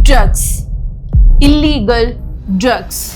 Drugs. Illegal drugs.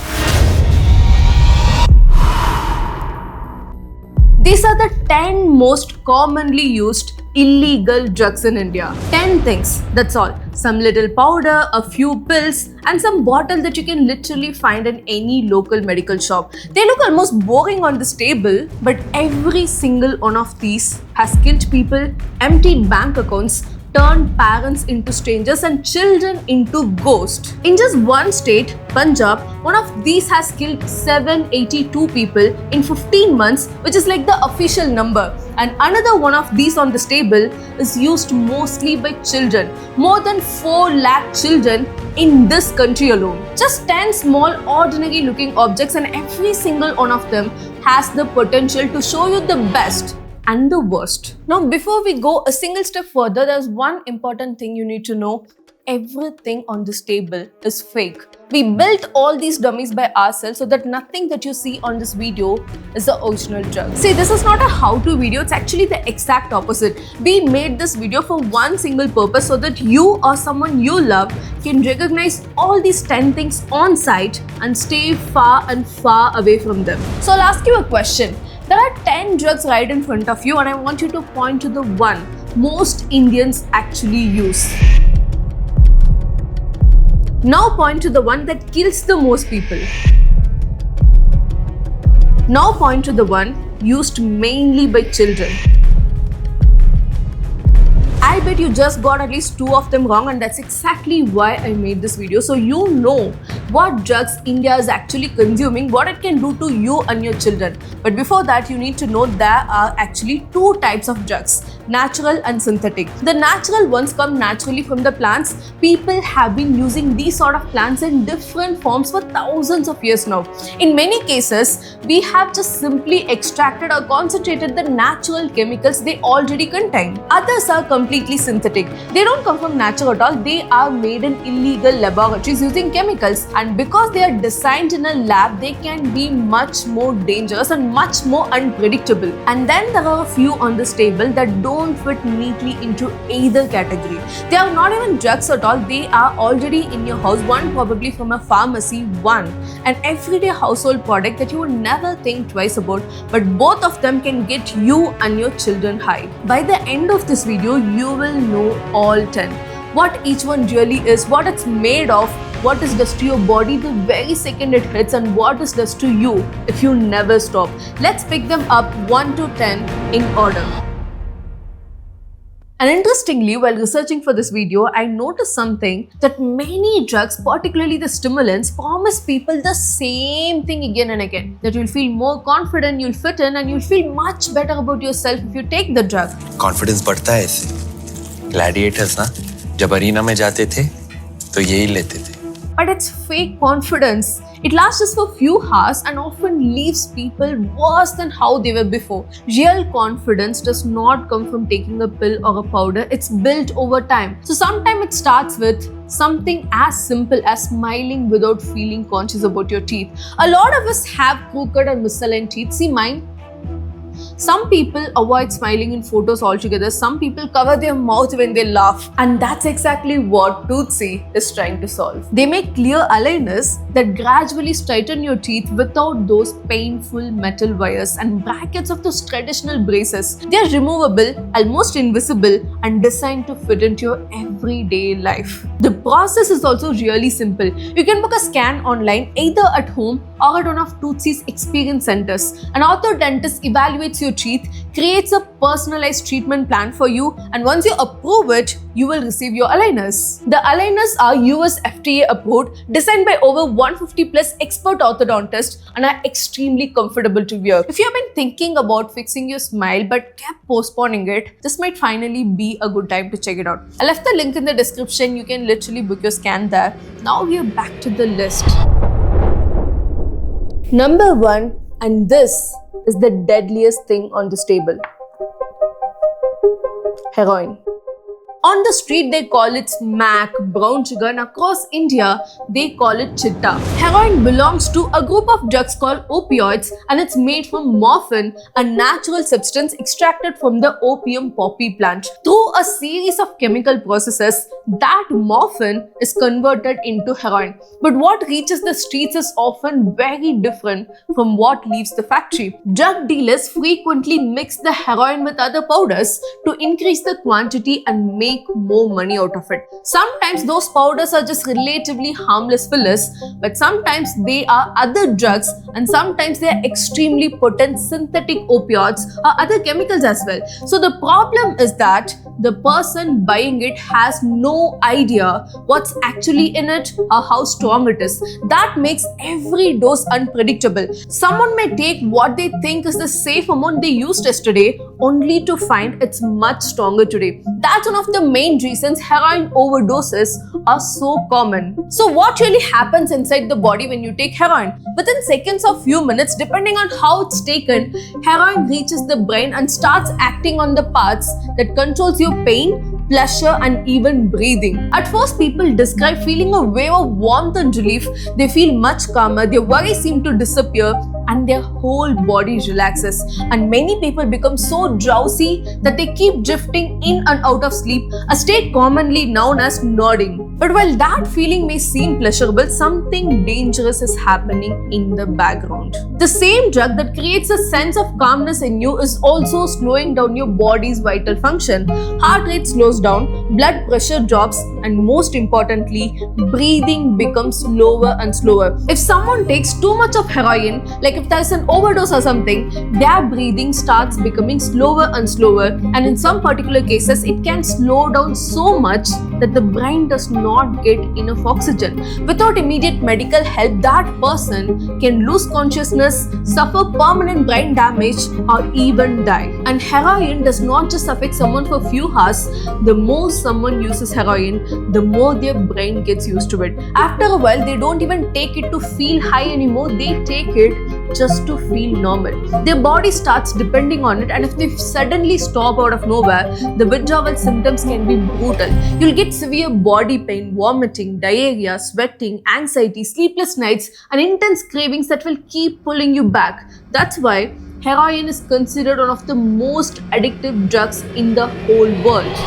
These are the 10 most commonly used illegal drugs in India. 10 things, that's all. Some little powder, a few pills, and some bottle that you can literally find in any local medical shop. They look almost boring on this table, but every single one of these has killed people, emptied bank accounts, turned parents into strangers and children into ghosts. In just one state, Punjab, one of these has killed 782 people in 15 months, which is like the official number. And another one of these on this table is used mostly by children. More than 4 lakh children in this country alone. Just 10 small ordinary looking objects, and every single one of them has the potential to show you the best and the worst. Now, before we go a single step further, there's one important thing you need to know. Everything on this table is fake. We built all these dummies by ourselves so that nothing that you see on this video is the original drug. See, this is not a how-to video, it's actually the exact opposite. We made this video for one single purpose so that you or someone you love can recognize all these 10 things on sight and stay far and far away from them. So I'll ask you a question. There are 10 drugs right in front of you, and I want you to point to the one most Indians actually use. Now point to the one that kills the most people. Now point to the one used mainly by children. I bet you just got at least 2 of them wrong, and that's exactly why I made this video, so you know what drugs India is actually consuming, what it can do to you and your children. But before that, you need to know there are actually 2 types of drugs, natural and synthetic. The natural ones come naturally from the plants. People have been using these sort of plants in different forms for thousands of years now. In many cases, we have just simply extracted or concentrated the natural chemicals they already contain. Others are completely synthetic. They don't come from nature at all. They are made in illegal laboratories using chemicals, and because they are designed in a lab, they can be much more dangerous and much more unpredictable. And then there are a few on this table that don't fit neatly into either category. They are not even drugs at all. They are already in your house, one probably from a pharmacy, one an everyday household product that you would never think twice about, but both of them can get you and your children high. By the end of this video, you will know all 10. What each one really is, what it's made of, what it does to your body the very second it hits, and what it does to you if you never stop. Let's pick them up 1 to 10 in order. And interestingly, while researching for this video, I noticed something that many drugs, particularly the stimulants, promise people the same thing again and again. That you'll feel more confident, you'll fit in, and you'll feel much better about yourself if you take the drug. Confidence बढ़ता है इससे. Gladiators ना जब arena में जाते थे तो यही लेते थे. But it's fake confidence. It lasts just for few hours and often leaves people worse than how they were before. Real confidence does not come from taking a pill or a powder. It's built over time. So sometimes it starts with something as simple as smiling without feeling conscious about your teeth. A lot of us have crooked or misaligned teeth. See mine. Some people avoid smiling in photos altogether. Some people cover their mouth when they laugh. And that's exactly what Toothsy is trying to solve. They make clear aligners that gradually straighten your teeth without those painful metal wires and brackets of those traditional braces. They are removable, almost invisible, and designed to fit into your everyday life. The process is also really simple. You can book a scan online either at home or at one of Tootsy's experience centers. An orthodontist evaluates your teeth, creates a personalized treatment plan for you, and once you approve it, you will receive your aligners. The aligners are US FDA approved, designed by over 150 plus expert orthodontists, and are extremely comfortable to wear. If you have been thinking about fixing your smile but kept postponing it, this might finally be a good time to check it out. I left the link in the description. You can literally book your scan there. Now we are back to the list. Number 1, and this is the deadliest thing on this table. Heroin. On the street, they call it smack, brown sugar, and across India, they call it chitta. Heroin belongs to a group of drugs called opioids, and it's made from morphine, a natural substance extracted from the opium poppy plant. Through a series of chemical processes, that morphine is converted into heroin. But what reaches the streets is often very different from what leaves the factory. Drug dealers frequently mix the heroin with other powders to increase the quantity and make more money out of it. Sometimes those powders are just relatively harmless fillers, but sometimes they are other drugs, and sometimes they are extremely potent synthetic opioids or other chemicals as well. So the problem is that the person buying it has no idea what's actually in it or how strong it is. That makes every dose unpredictable. Someone may take what they think is the safe amount they used yesterday only to find it's much stronger today. That's one of the main reasons heroin overdoses are so common. So what really happens inside the body when you take heroin? Within seconds or few minutes, depending on how it's taken, heroin reaches the brain and starts acting on the parts that controls your pain, pleasure, and even breathing. At first, people describe feeling a wave of warmth and relief. They feel much calmer, their worries seem to disappear, and their whole body relaxes. And many people become so drowsy that they keep drifting in and out of sleep, a state commonly known as nodding. But while that feeling may seem pleasurable, something dangerous is happening in the background. The same drug that creates a sense of calmness in you is also slowing down your body's vital function. Heart rate slows down, blood pressure drops, and most importantly, breathing becomes slower and slower. If someone takes too much of heroin, like if there's an overdose or something, their breathing starts becoming slower and slower, and in some particular cases, it can slow down so much that the brain does not get enough oxygen. Without immediate medical help, that person can lose consciousness, suffer permanent brain damage, or even die. And heroin does not just affect someone for a few hours. The more someone uses heroin, the more their brain gets used to it. After a while, they don't even take it to feel high anymore, they take it just to feel normal. Their body starts depending on it, and if they suddenly stop out of nowhere, the withdrawal symptoms can be brutal. You'll get severe body pain, vomiting, diarrhea, sweating, anxiety, sleepless nights, and intense cravings that will keep pulling you back. That's why heroin is considered one of the most addictive drugs in the whole world.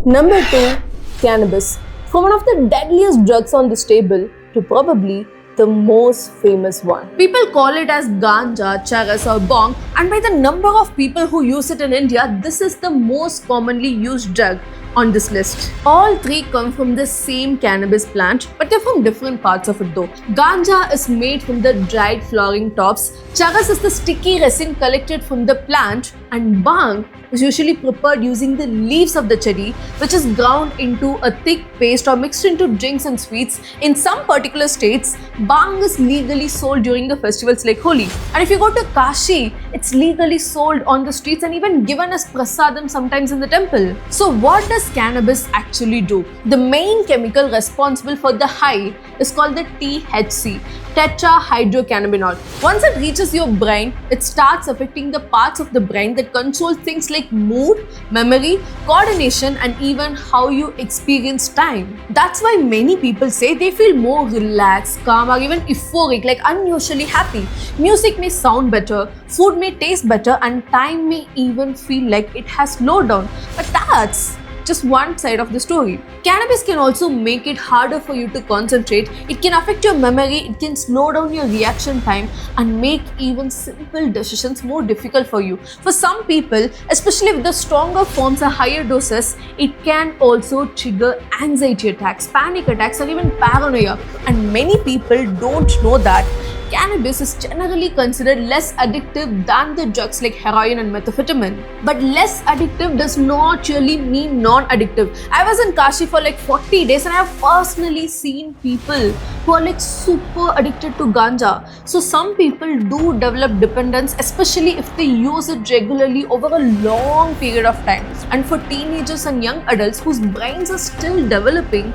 Number 2, cannabis. From one of the deadliest drugs on this table to probably the most famous one. People call it as ganja, charas, or bong, and by the number of people who use it in India, this is the most commonly used drug on this list. All three come from the same cannabis plant, but they're from different parts of it though. Ganja is made from the dried flowering tops, charas is the sticky resin collected from the plant, and bhang is usually prepared using the leaves of the cherry, which is ground into a thick paste or mixed into drinks and sweets. In some particular states, bhang is legally sold during the festivals like Holi. And if you go to Kashi, it's legally sold on the streets and even given as prasadam sometimes in the temple. So what does cannabis actually do? The main chemical responsible for the high is called the THC, tetrahydrocannabinol. Once it reaches your brain, it starts affecting the parts of the brain that control things like mood, memory, coordination, and even how you experience time. That's why many people say they feel more relaxed, calm, or even euphoric, like unusually happy. Music may sound better, food may taste better, and time may even feel like it has slowed down. But that's just one side of the story. Cannabis can also make it harder for you to concentrate. It can affect your memory, it can slow down your reaction time, and make even simple decisions more difficult for you. For some people, especially with the stronger forms or higher doses, it can also trigger anxiety attacks, panic attacks, or even paranoia. And many people don't know that cannabis is generally considered less addictive than the drugs like heroin and methamphetamine. But less addictive does not really mean non-addictive. I was in Kashi for like 40 days and I have personally seen people who are like super addicted to ganja. So some people do develop dependence, especially if they use it regularly over a long period of time. And for teenagers and young adults whose brains are still developing,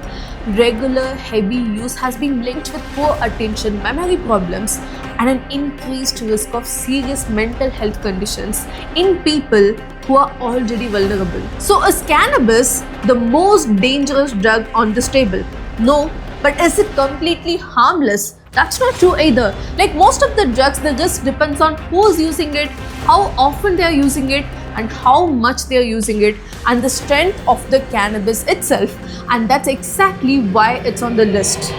regular heavy use has been linked with poor attention, memory problems, problems and an increased risk of serious mental health conditions in people who are already vulnerable. So is cannabis the most dangerous drug on this table? No, but is it completely harmless? That's not true either. Like most of the drugs, the risk depends on who's using it, how often they are using it, and how much they are using it, and the strength of the cannabis itself. And that's exactly why it's on the list.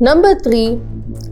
Number 3,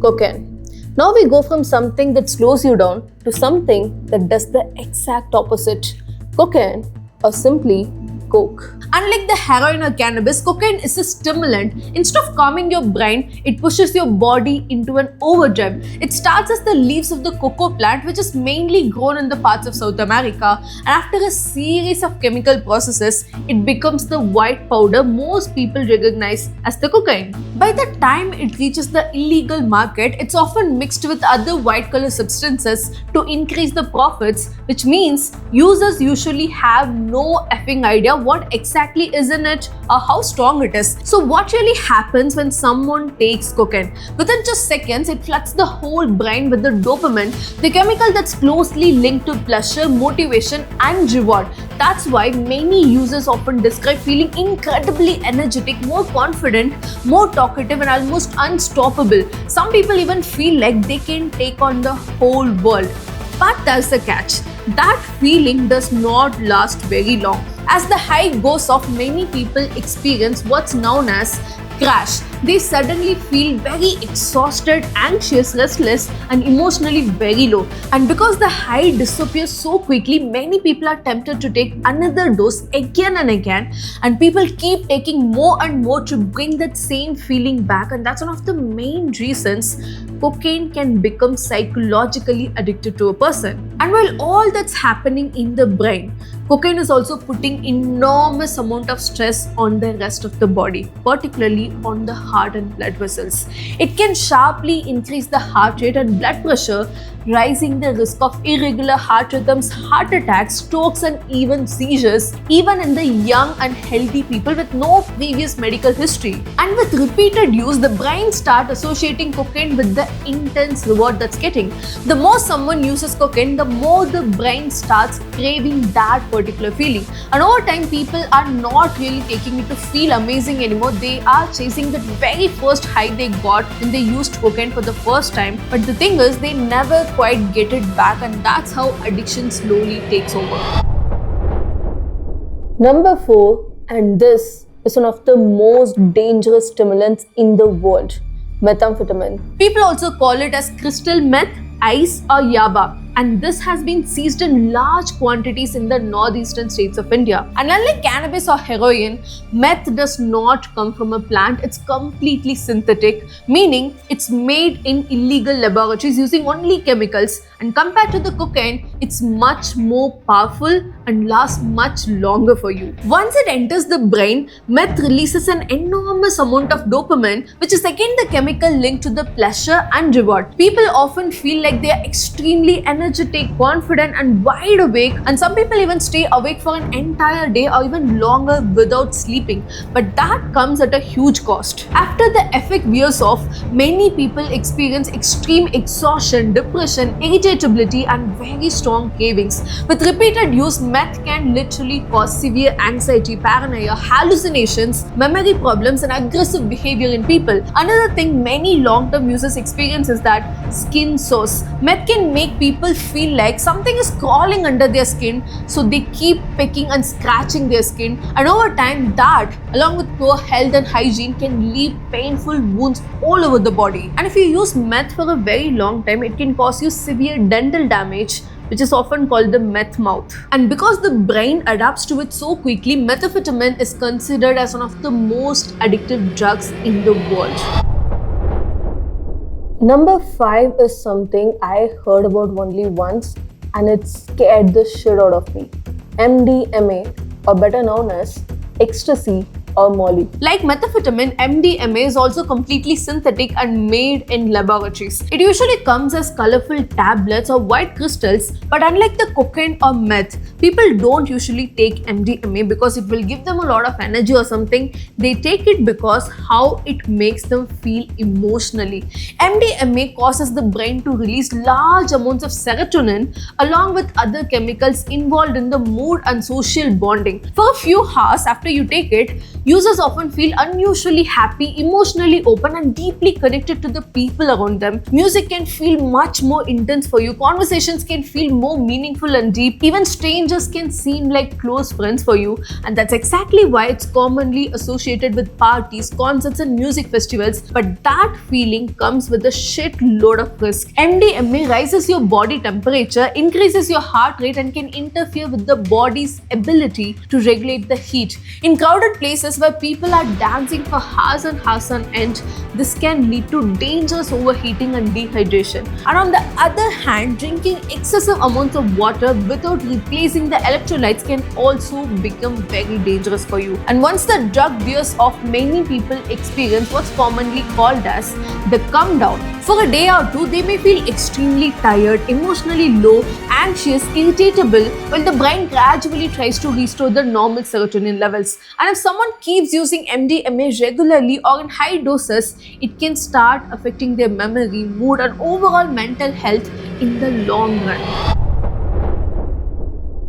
cocaine. Now we go from something that slows you down to something that does the exact opposite. Cocaine, or simply coke. Unlike the heroin or cannabis, cocaine is a stimulant. Instead of calming your brain, it pushes your body into an overdrive. It starts as the leaves of the cocoa plant, which is mainly grown in the parts of South America, and after a series of chemical processes, it becomes the white powder most people recognize as the cocaine. By the time it reaches the illegal market, it's often mixed with other white color substances to increase the profits, which means users usually have no effing idea what exactly is in it or how strong it is. So what really happens when someone takes cocaine? Within just seconds, it floods the whole brain with the dopamine, the chemical that's closely linked to pleasure, motivation and reward. That's why many users often describe feeling incredibly energetic, more confident, more talkative and almost unstoppable. Some people even feel like they can take on the whole world. But there's a catch. That feeling does not last very long. As the high goes off, many people experience what's known as crash. They suddenly feel very exhausted, anxious, restless, and emotionally very low. And because the high disappears so quickly, many people are tempted to take another dose again and again. And people keep taking more and more to bring that same feeling back. And that's one of the main reasons cocaine can become psychologically addicted to a person. And while all that's happening in the brain, cocaine is also putting enormous amount of stress on the rest of the body, particularly on the heart and blood vessels. It can sharply increase the heart rate and blood pressure, rising the risk of irregular heart rhythms, heart attacks, strokes and even seizures, even in the young and healthy people with no previous medical history. And with repeated use, the brain starts associating cocaine with the intense reward that's getting. The more someone uses cocaine, the more the brain starts craving that particular feeling. And over time, people are not really taking it to feel amazing anymore. They are chasing that very first high they got when they used cocaine for the first time. But the thing is, they never quite get it back, and that's how addiction slowly takes over. Number 4, and this is one of the most dangerous stimulants in the world, methamphetamine. People also call it as crystal meth, ice or yaba. And this has been seized in large quantities in the northeastern states of India. And unlike cannabis or heroin, meth does not come from a plant. It's completely synthetic, meaning it's made in illegal laboratories using only chemicals. And compared to the cocaine, it's much more powerful and lasts much longer for you. Once it enters the brain, meth releases an enormous amount of dopamine, which is again the chemical linked to the pleasure and reward. People often feel like they are extremely energetic, confident and wide awake, and some people even stay awake for an entire day or even longer without sleeping. But that comes at a huge cost. After the effect wears off, many people experience extreme exhaustion, depression, irritability and very strong cravings. With repeated use, meth can literally cause severe anxiety, paranoia, hallucinations, memory problems and aggressive behavior in people. Another thing many long-term users experience is that skin sores. Meth can make people feel like something is crawling under their skin, so they keep picking and scratching their skin, and over time that, along with poor health and hygiene, can leave painful wounds all over the body. And if you use meth for a very long time, it can cause you severe dental damage, which is often called the meth mouth. And because the brain adapts to it so quickly, methamphetamine is considered as one of the most addictive drugs in the world. Number 5 is something I heard about only once and it scared the shit out of me. MDMA, or better known as ecstasy or Molly. Like methamphetamine, MDMA is also completely synthetic and made in laboratories. It usually comes as colorful tablets or white crystals, but unlike the cocaine or meth, people don't usually take MDMA because it will give them a lot of energy or something. They take it because how it makes them feel emotionally. MDMA causes the brain to release large amounts of serotonin along with other chemicals involved in the mood and social bonding. For a few hours after you take it, users often feel unusually happy, emotionally open, and deeply connected to the people around them. Music can feel much more intense for you. Conversations can feel more meaningful and deep. Even strangers can seem like close friends for you. And that's exactly why it's commonly associated with parties, concerts, and music festivals. But that feeling comes with a shitload of risk. MDMA rises your body temperature, increases your heart rate, and can interfere with the body's ability to regulate the heat. In crowded places where people are dancing for hours and hours on end, this can lead to dangerous overheating and dehydration. And on the other hand, drinking excessive amounts of water without replacing the electrolytes can also become very dangerous for you. And once the drug wears off, many people experience what's commonly called as the come down. For a day or two, they may feel extremely tired, emotionally low, anxious, irritable, while the brain gradually tries to restore the normal serotonin levels. And if someone keeps using MDMA regularly or in high doses, it can start affecting their memory, mood, and overall mental health in the long run.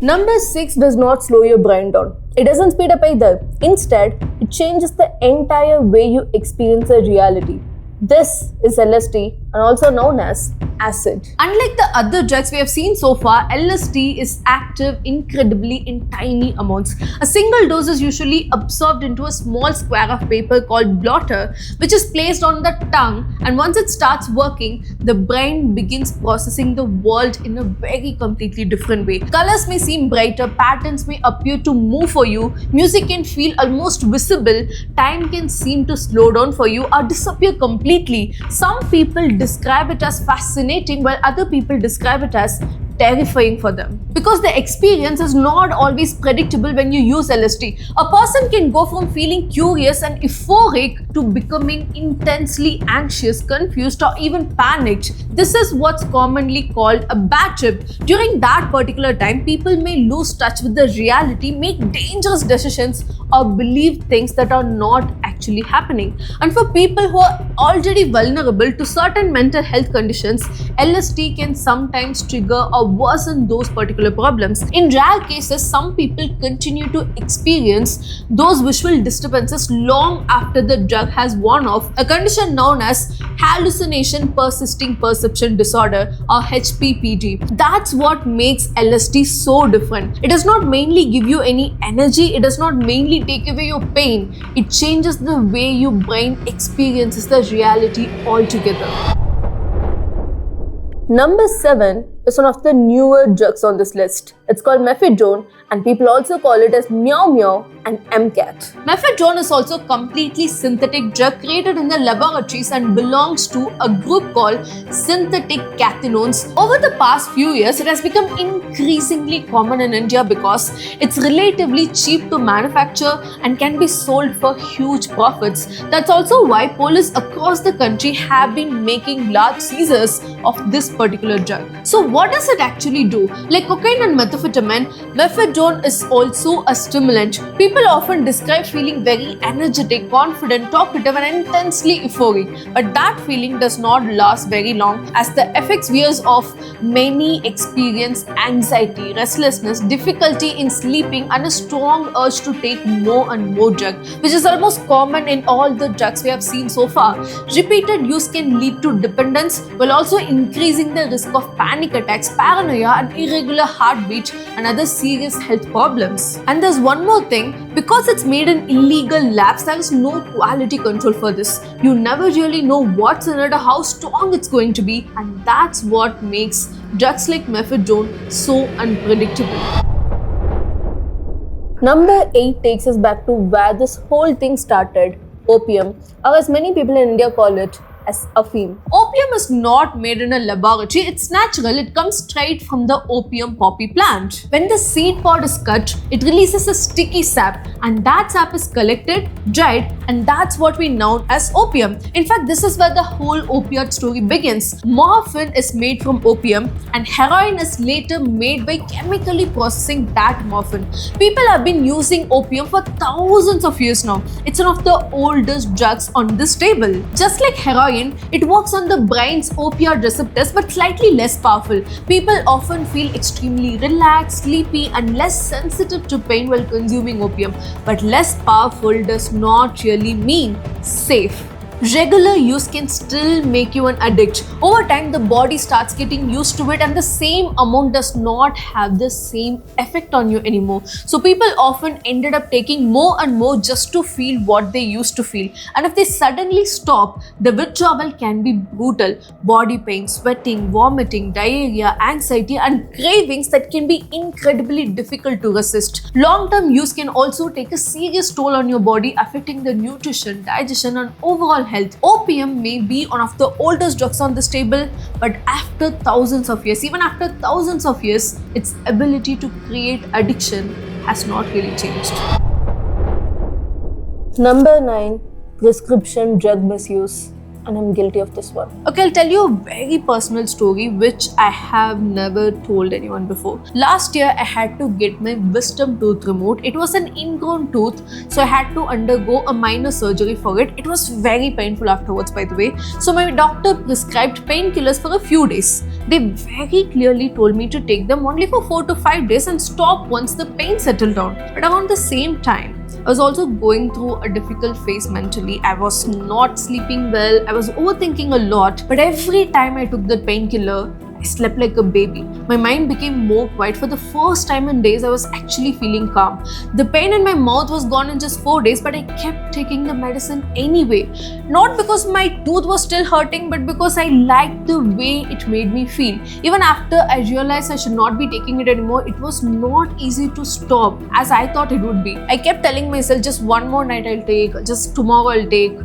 Number 6 does not slow your brain down. It doesn't speed up either. Instead, it changes the entire way you experience a reality. This is LSD, and also known as acid. Unlike the other drugs we have seen so far, LSD is active incredibly in tiny amounts. A single dose is usually absorbed into a small square of paper called blotter, which is placed on the tongue, and once it starts working, the brain begins processing the world in a very completely different way. Colors may seem brighter, patterns may appear to move for you, music can feel almost visible, time can seem to slow down for you or disappear completely. Some people describe it as fascinating, while other people describe it as terrifying for them. Because the experience is not always predictable when you use LSD. A person can go from feeling curious and euphoric to becoming intensely anxious, confused, or even panicked. This is what's commonly called a bad trip. During that particular time, people may lose touch with the reality, make dangerous decisions, or believe things that are not actually happening. And for people who are already vulnerable to certain mental health conditions, LSD can sometimes trigger or worsen those particular problems. In rare cases, some people continue to experience those visual disturbances long after the drug has worn off, a condition known as hallucination persisting perception disorder or HPPD. That's what makes LSD so different. It does not mainly give you any energy, it does not mainly take away your pain, it changes the way your brain experiences the reality altogether. Number 7 is one of the newer drugs on this list. It's called methadone, and people also call it as meow meow and MCAT. Methadone is also a completely synthetic drug created in the laboratories and belongs to a group called synthetic cathinones. Over the past few years, it has become increasingly common in India because it's relatively cheap to manufacture and can be sold for huge profits. That's also why police across the country have been making large seizures of this particular drug. So what does it actually do? Like cocaine and methamphetamine, methadone is also a stimulant. People often describe feeling very energetic, confident, talkative, and intensely euphoric. But that feeling does not last very long, as the effects wears off. Many experience anxiety, restlessness, difficulty in sleeping, and a strong urge to take more and more drugs, which is almost common in all the drugs we have seen so far. Repeated use can lead to dependence, while also increasing the risk of panic attacks, paranoia, and irregular heartbeat, and other serious health problems. And there's one more thing, because it's made in illegal labs, there is no quality control for this. You never really know what's in it or how strong it's going to be, and that's what makes drugs like methadone so unpredictable. Number 8 takes us back to where this whole thing started, opium, or as many people in India call it, as Afim. Opium is not made in a laboratory, it's natural, it comes straight from the opium poppy plant. When the seed pod is cut, it releases a sticky sap, and that sap is collected, dried, and that's what we know as opium. In fact, this is where the whole opioid story begins. Morphine is made from opium, and heroin is later made by chemically processing that morphine. People have been using opium for thousands of years now. It's one of the oldest drugs on this table. Just like heroin, it works on the brain's opioid receptors but slightly less powerful. People often feel extremely relaxed, sleepy, and less sensitive to pain while consuming opium. But less powerful does not really mean safe. Regular use can still make you an addict. Over time, the body starts getting used to it, and the same amount does not have the same effect on you anymore. So people often ended up taking more and more just to feel what they used to feel. And if they suddenly stop, the withdrawal can be brutal. Body pain, sweating, vomiting, diarrhea, anxiety, and cravings that can be incredibly difficult to resist. Long-term use can also take a serious toll on your body, affecting the nutrition, digestion, and overall health. Opium may be one of the oldest drugs on this table, but after thousands of years, even after thousands of years, its ability to create addiction has not really changed. Number 9, prescription drug misuse. And I'm guilty of this one. Okay, I'll tell you a very personal story which I have never told anyone before. Last year, I had to get my wisdom tooth removed. It was an ingrown tooth, so I had to undergo a minor surgery for it. It was very painful afterwards, by the way. So my doctor prescribed painkillers for a few days. They very clearly told me to take them only for 4 to 5 days and stop once the pain settled down. But around the same time, I was also going through a difficult phase mentally. I was not sleeping well. I was overthinking a lot. But every time I took that painkiller, I slept like a baby. My mind became more quiet. For the first time in days, I was actually feeling calm. The pain in my mouth was gone in just 4 days, but I kept taking the medicine anyway. Not because my tooth was still hurting, but because I liked the way it made me feel. Even after I realized I should not be taking it anymore, it was not easy to stop as I thought it would be. I kept telling myself, just one more night I'll take, just tomorrow I'll take.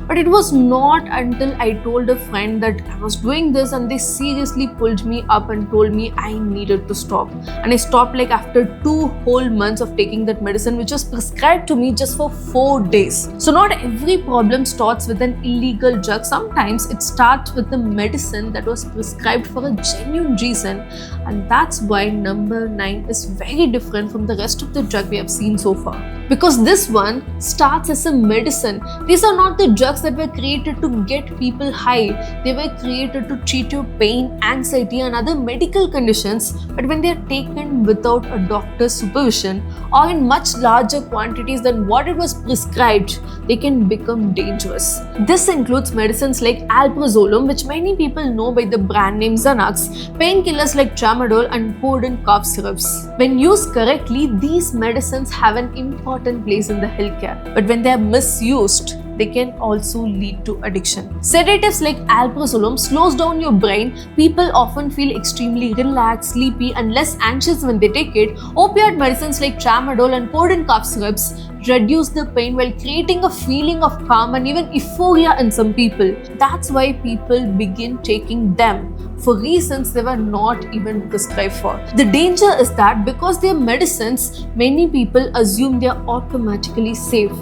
But it was not until I told a friend that I was doing this, and they seriously pulled me up and told me I needed to stop. And I stopped like after 2 whole months of taking that medicine, which was prescribed to me just for 4 days. So not every problem starts with an illegal drug. Sometimes it starts with the medicine that was prescribed for a genuine reason. And that's why number 9 is very different from the rest of the drug we have seen so far. Because this one starts as a medicine. These are not the drugs that were created to get people high. They were created to treat your pain, anxiety, and other medical conditions. But when they are taken without a doctor's supervision or in much larger quantities than what it was prescribed, they can become dangerous. This includes medicines like alprazolam, which many people know by the brand name Xanax, painkillers like tramadol, and codeine cough syrups. When used correctly, these medicines have an important place in the healthcare. But when they are misused, they can also lead to addiction. Sedatives like alprazolam slows down your brain. People often feel extremely relaxed, sleepy, and less anxious when they take it. Opioid medicines like tramadol and codeine cough syrups reduce the pain while creating a feeling of calm and even euphoria in some people. That's why people begin taking them for reasons they were not even prescribed for. The danger is that because they are medicines, many people assume they are automatically safe.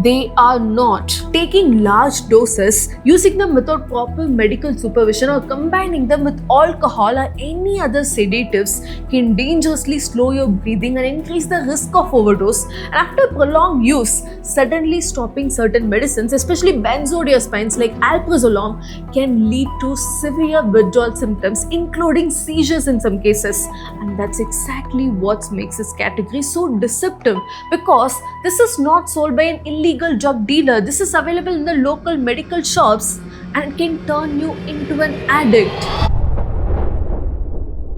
They are not. Taking large doses, using them without proper medical supervision, or combining them with alcohol or any other sedatives can dangerously slow your breathing and increase the risk of overdose. And after prolonged use, suddenly stopping certain medicines, especially benzodiazepines like alprazolam, can lead to severe withdrawal symptoms, including seizures in some cases. And that's exactly what makes this category so deceptive, because this is not sold by an illegal drug dealer. This is available in the local medical shops and can turn you into an addict.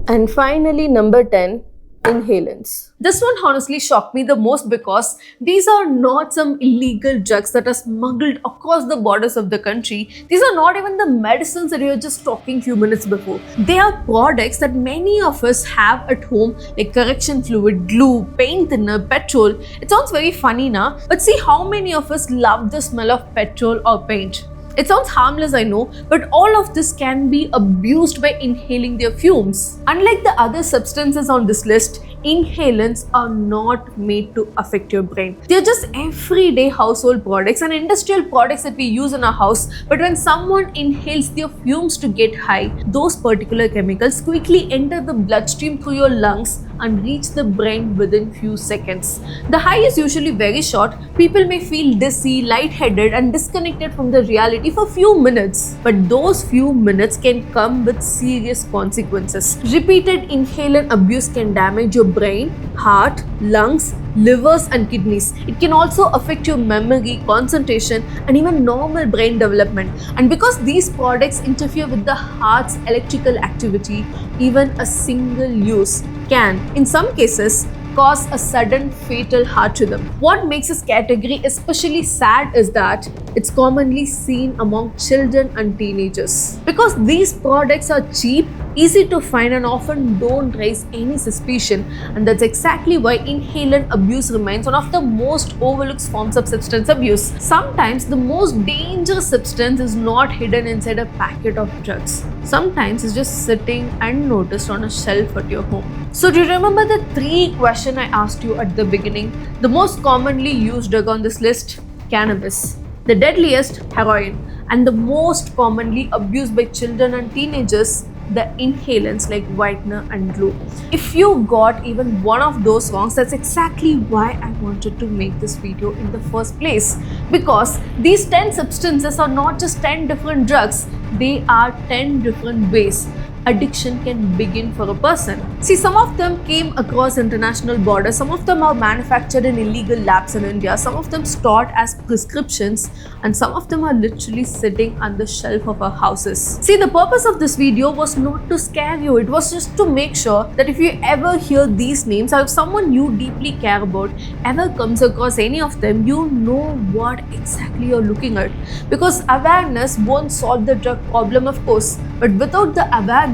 And finally, number 10, inhalants. This one honestly shocked me the most because these are not some illegal drugs that are smuggled across the borders of the country. These are not even the medicines that we were just talking few minutes before. They are products that many of us have at home, like correction fluid, glue, paint thinner, petrol. It sounds very funny now, but see how many of us love the smell of petrol or paint. It sounds harmless, I know, but all of this can be abused by inhaling their fumes. Unlike the other substances on this list, inhalants are not made to affect your brain. They're just everyday household products and industrial products that we use in our house. But when someone inhales their fumes to get high, those particular chemicals quickly enter the bloodstream through your lungs and reach the brain within few seconds. The high is usually very short. People may feel dizzy, lightheaded and disconnected from the reality for few minutes. But those few minutes can come with serious consequences. Repeated inhalant abuse can damage your brain, heart, lungs, livers and kidneys. It can also affect your memory, concentration and even normal brain development. And because these products interfere with the heart's electrical activity, even a single use can, in some cases, cause a sudden fatal heart rhythm. What makes this category especially sad is that it's commonly seen among children and teenagers. Because these products are cheap, easy to find and often don't raise any suspicion, and that's exactly why inhalant abuse remains one of the most overlooked forms of substance abuse. Sometimes the most dangerous substance is not hidden inside a packet of drugs. Sometimes it's just sitting unnoticed on a shelf at your home. So do you remember the 3 questions I asked you at the beginning? The most commonly used drug on this list? Cannabis. The deadliest? Heroin. And the most commonly abused by children and teenagers? The inhalants like whitener and glue. If you got even one of those wrong, that's exactly why I wanted to make this video in the first place. Because these 10 substances are not just 10 different drugs, they are 10 different ways addiction can begin for a person. See, some of them came across international borders, some of them are manufactured in illegal labs in India, some of them stored as prescriptions, and some of them are literally sitting on the shelf of our houses. See, the purpose of this video was not to scare you, it was just to make sure that if you ever hear these names or if someone you deeply care about ever comes across any of them, you know what exactly you're looking at. Because awareness won't solve the drug problem, of course, but without the awareness,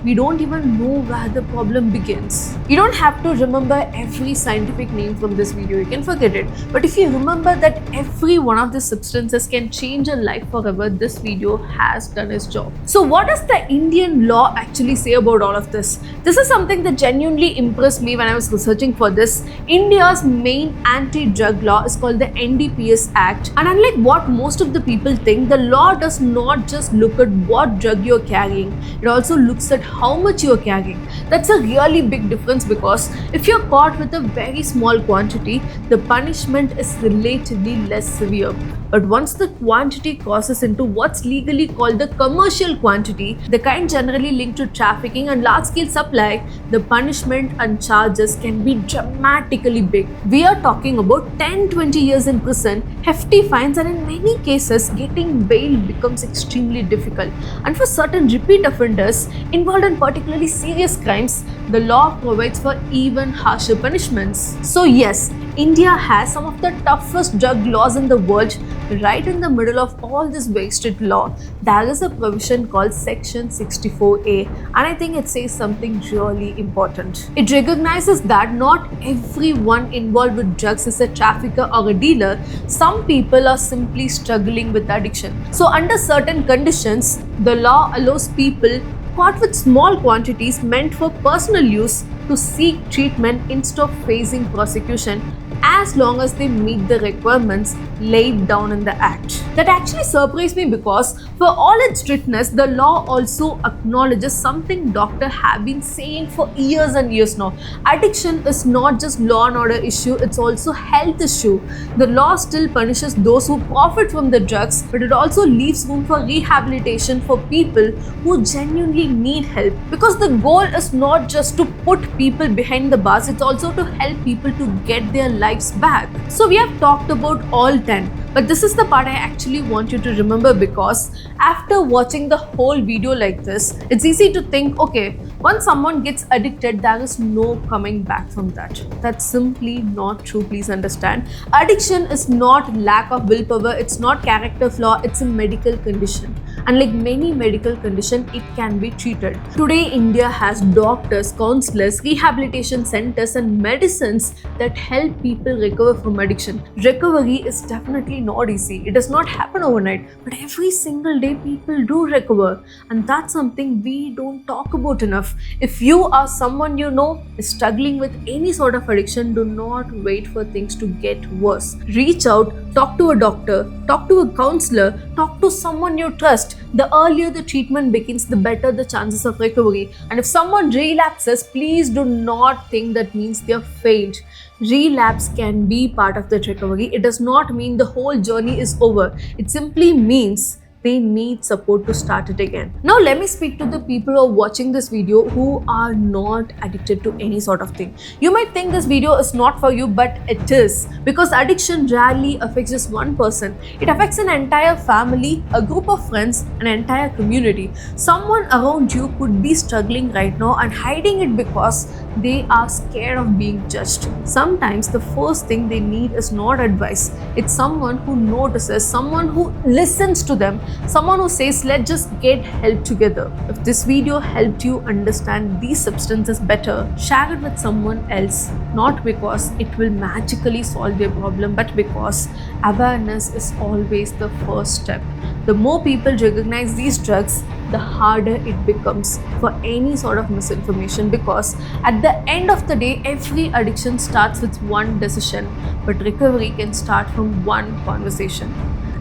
we don't even know where the problem begins. You don't have to remember every scientific name from this video, you can forget it. But if you remember that every one of the substances can change your life forever, this video has done its job. So what does the Indian law actually say about all of this? This is something that genuinely impressed me when I was researching for this. India's main anti-drug law is called the NDPS Act, and unlike what most of the people think, the law does not just look at what drug you're carrying, it also looks at how much you're carrying. That's a really big difference, because if you're caught with a very small quantity, the punishment is relatively less severe. But once the quantity crosses into what's legally called the commercial quantity, the kind generally linked to trafficking and large-scale supply, the punishment and charges can be dramatically big. We are talking about 10-20 years in prison, hefty fines, and in many cases, getting bail becomes extremely difficult. And for certain repeat offenders involved in particularly serious crimes, the law provides for even harsher punishments. So yes, India has some of the toughest drug laws in the world. Right in the middle of all this very strict law, there is a provision called Section 64A, and I think it says something really important. It recognizes that not everyone involved with drugs is a trafficker or a dealer. Some people are simply struggling with addiction. So under certain conditions, the law allows people caught with small quantities meant for personal use to seek treatment instead of facing prosecution, as long as they meet the requirements laid down in the Act. That actually surprised me, because for all its strictness, the law also acknowledges something doctors have been saying for years and years now. Addiction is not just law and order issue, it's also health issue. The law still punishes those who profit from the drugs, but it also leaves room for rehabilitation for people who genuinely need help. Because the goal is not just to put people behind the bars, it's also to help people to get their lives back. So we have talked about all 10, but this is the part I actually want you to remember, because after watching the whole video like this, it's easy to think, okay, Once someone gets addicted, there is no coming back from that. That's simply not true, please understand. Addiction is not lack of willpower, it's not character flaw, it's a medical condition. And like many medical conditions, it can be treated. Today, India has doctors, counselors, rehabilitation centers, and medicines that help people recover from addiction. Recovery is definitely not easy. It does not happen overnight, but every single day people do recover, and that's something we don't talk about enough. If you are someone you know is struggling with any sort of addiction, do not wait for things to get worse. Reach out, talk to a doctor, talk to a counselor, talk to someone you trust. The earlier the treatment begins, the better the chances of recovery. And if someone relapses, please do not think that means they have failed. Relapse can be part of that recovery. It does not mean the whole journey is over. It simply means they need support to start it again. Now let me speak to the people who are watching this video who are not addicted to any sort of thing. You might think this video is not for you, but it is, because addiction rarely affects just one person. It affects an entire family, a group of friends, an entire community. Someone around you could be struggling right now and hiding it because they are scared of being judged. Sometimes the first thing they need is not advice. It's someone who notices, someone who listens to them, someone who says, let's just get help together. If this video helped you understand these substances better, share it with someone else, not because it will magically solve their problem, but because awareness is always the first step. The more people recognize these drugs, the harder it becomes for any sort of misinformation, because at the end of the day, every addiction starts with one decision, but recovery can start from one conversation.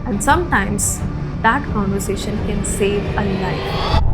And sometimes that conversation can save a life.